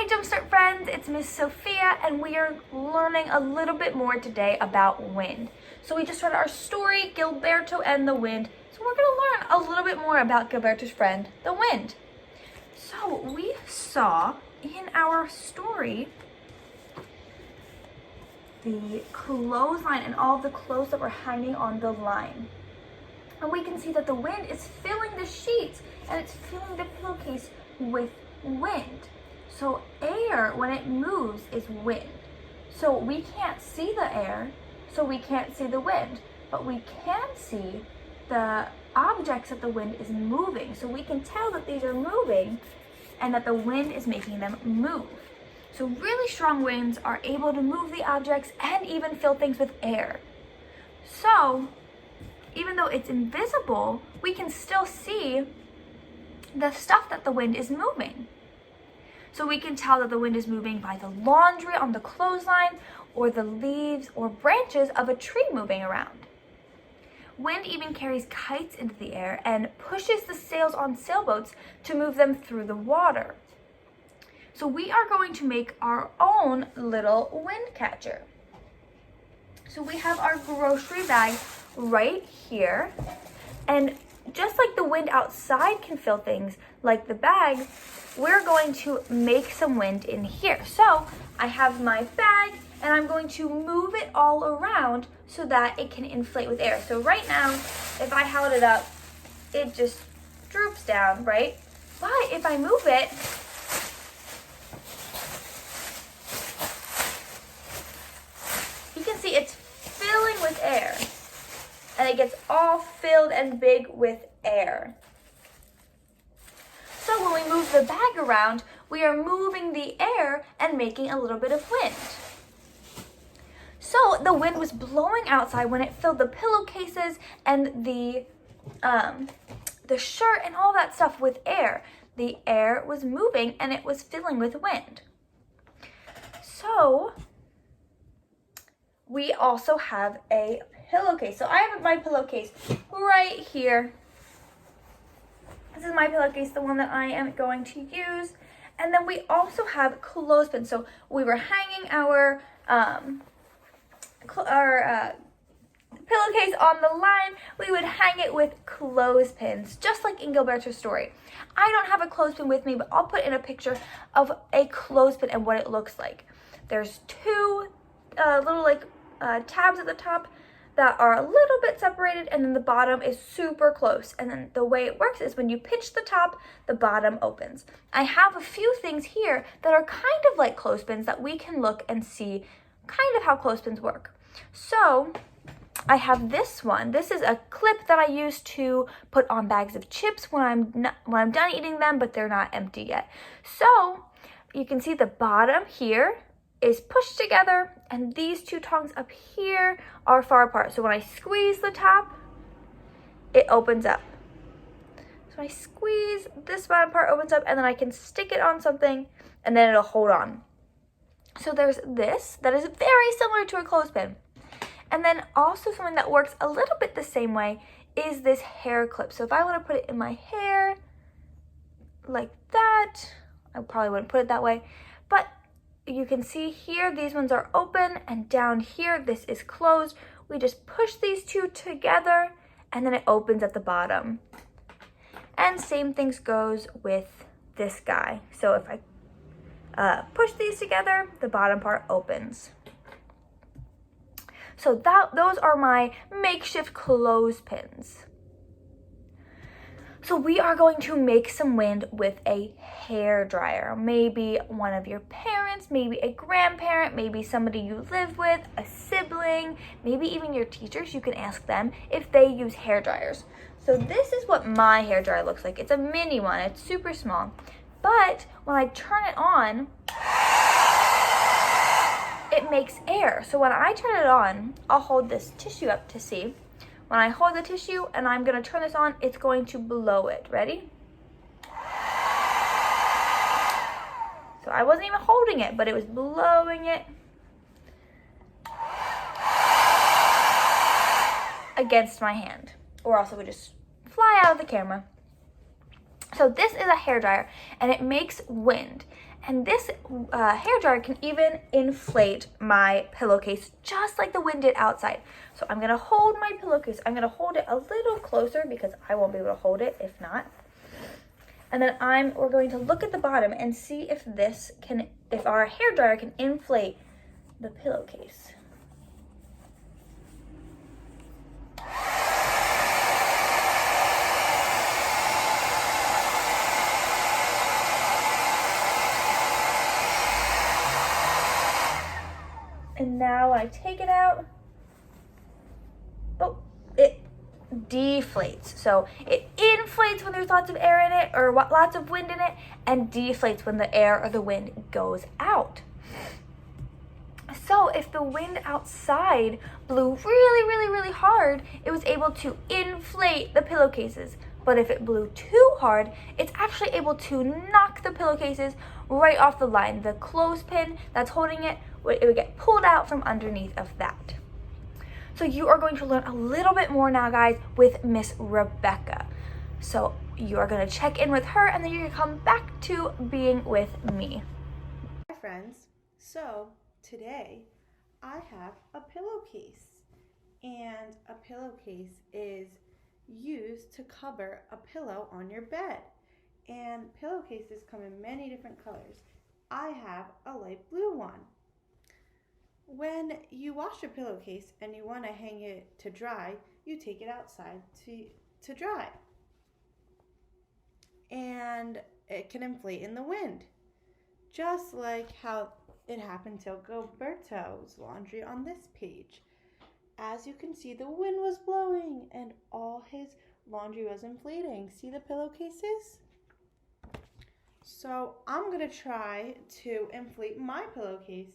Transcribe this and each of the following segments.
Jumpstart friends, it's Miss Sophia and we are learning a little bit more today about wind. So we just read our story, Gilberto and the wind. So we're going to learn a little bit more about Gilberto's friend, the wind. So we saw in our story the clothesline and all of the clothes that were hanging on the line. And we can see that the wind is filling the sheets and it's filling the pillowcase with wind. So air, when it moves, is wind. So we can't see the air, so we can't see the wind, but we can see the objects that the wind is moving. So we can tell that these are moving and that the wind is making them move. So really strong winds are able to move the objects and even fill things with air. So even though it's invisible, we can still see the stuff that the wind is moving. So we can tell that the wind is moving by the laundry on the clothesline or the leaves or branches of a tree moving around. Wind even carries kites into the air and pushes the sails on sailboats to move them through the water. So we are going to make our own little wind catcher. So we have our grocery bag right here, and just like the wind outside can fill things like the bag, we're going to make some wind in here. So I have my bag and I'm going to move it all around so that it can inflate with air. So right now, if I held it up, it just droops down, right? But if I move it, you can see it's filling with air. And it gets all filled and big with air. So when we move the bag around, we are moving the air and making a little bit of wind. So the wind was blowing outside when it filled the pillowcases and the shirt and all that stuff with air. The air was moving and it was filling with wind. So we also have a pillowcase. So I have my pillowcase right here. This is my pillowcase, the one that I am going to use. And then we also have clothespins. So we were hanging our pillowcase on the line. We would hang it with clothespins, just like in Gilberto's story. I don't have a clothespin with me, but I'll put in a picture of a clothespin and what it looks like. There's two little tabs at the top that are a little bit separated, and then the bottom is super close. And then the way it works is when you pinch the top, the bottom opens. I have a few things here that are kind of like clothespins that we can look and see kind of how clothespins work. So I have this one. This is a clip that I use to put on bags of chips when I'm done eating them, but they're not empty yet. So you can see the bottom here is pushed together, and these two tongs up here are far apart. So when I squeeze the top, it opens up. So I squeeze, this bottom part opens up, and then I can stick it on something, and then it'll hold on. So there's this that is very similar to a clothespin. And then also something that works a little bit the same way is this hair clip. So if I want to put it in my hair like that, I probably wouldn't put it that way, but you can see here, these ones are open, and down here, this is closed. We just push these two together, and then it opens at the bottom. And same things goes with this guy. So if I push these together, the bottom part opens. So those are my makeshift clothespins. So we are going to make some wind with a hair dryer. Maybe one of your parents, maybe a grandparent, maybe somebody you live with, a sibling, maybe even your teachers. You can ask them if they use hair dryers. So this is what my hair dryer looks like. It's a mini one, it's super small. But when I turn it on, it makes air. So when I turn it on, I'll hold this tissue up to see. When I hold the tissue and I'm gonna turn this on, it's going to blow it. Ready? So I wasn't even holding it, but it was blowing it against my hand, or else it would just fly out of the camera. So this is a hairdryer, and it makes wind. And this hairdryer can even inflate my pillowcase just like the wind did outside. So I'm gonna hold my pillowcase. I'm gonna hold it a little closer because I won't be able to hold it if not. And then we're going to look at the bottom and see if our hairdryer can inflate the pillowcase. And now when I take it out, oh, it deflates. So it inflates when there's lots of air in it or lots of wind in it, and deflates when the air or the wind goes out. So if the wind outside blew really, really, really hard, it was able to inflate the pillowcases. But if it blew too hard, it's actually able to knock the pillowcases right off the line. The clothespin that's holding it would get pulled out from underneath of that. So you are going to learn a little bit more now, guys, with Miss Rebecca. So you are going to check in with her, and then you're going to come back to being with me. Hi friends, so today I have a pillowcase, and a pillowcase is used to cover a pillow on your bed, and pillowcases come in many different colors. I have a light blue one. When you wash your pillowcase and you want to hang it to dry, you take it outside to dry, and it can inflate in the wind, just like how it happened to Gilberto's laundry on this page. As you can see, the wind was blowing and all his laundry was inflating. See the pillowcases? So I'm going to try to inflate my pillowcase.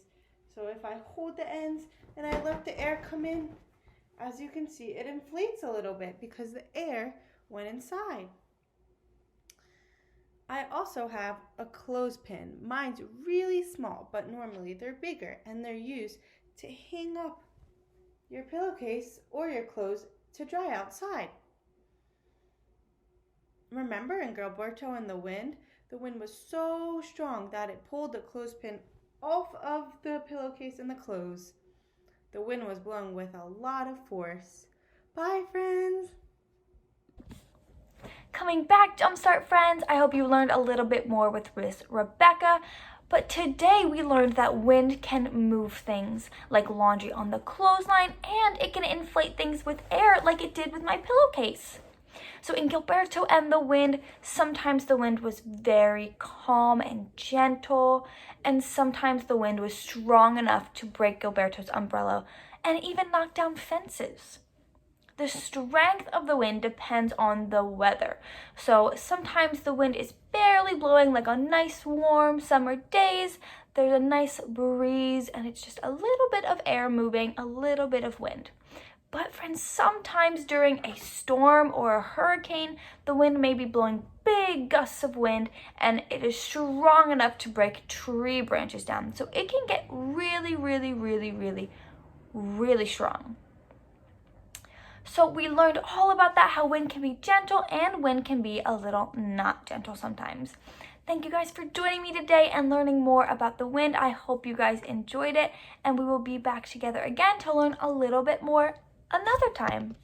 So if I hold the ends and I let the air come in, as you can see, it inflates a little bit because the air went inside. I also have a clothespin. Mine's really small, but normally they're bigger, and they're used to hang up your pillowcase or your clothes to dry outside. Remember in Gilberto and the wind was so strong that it pulled the clothespin off of the pillowcase and the clothes. The wind was blowing with a lot of force. Bye, friends. Coming back, Jumpstart friends, I hope you learned a little bit more with Miss Rebecca. But today we learned that wind can move things like laundry on the clothesline, and it can inflate things with air like it did with my pillowcase. So in Gilberto and the wind, sometimes the wind was very calm and gentle, and sometimes the wind was strong enough to break Gilberto's umbrella and even knock down fences. The strength of the wind depends on the weather. So sometimes the wind is barely blowing, like on nice warm summer days. There's a nice breeze and it's just a little bit of air moving, a little bit of wind. But friends, sometimes during a storm or a hurricane, the wind may be blowing big gusts of wind and it is strong enough to break tree branches down. So it can get really, really, really, really, really strong. So we learned all about that, how wind can be gentle and wind can be a little not gentle sometimes. Thank you guys for joining me today and learning more about the wind. I hope you guys enjoyed it, and we will be back together again to learn a little bit more another time.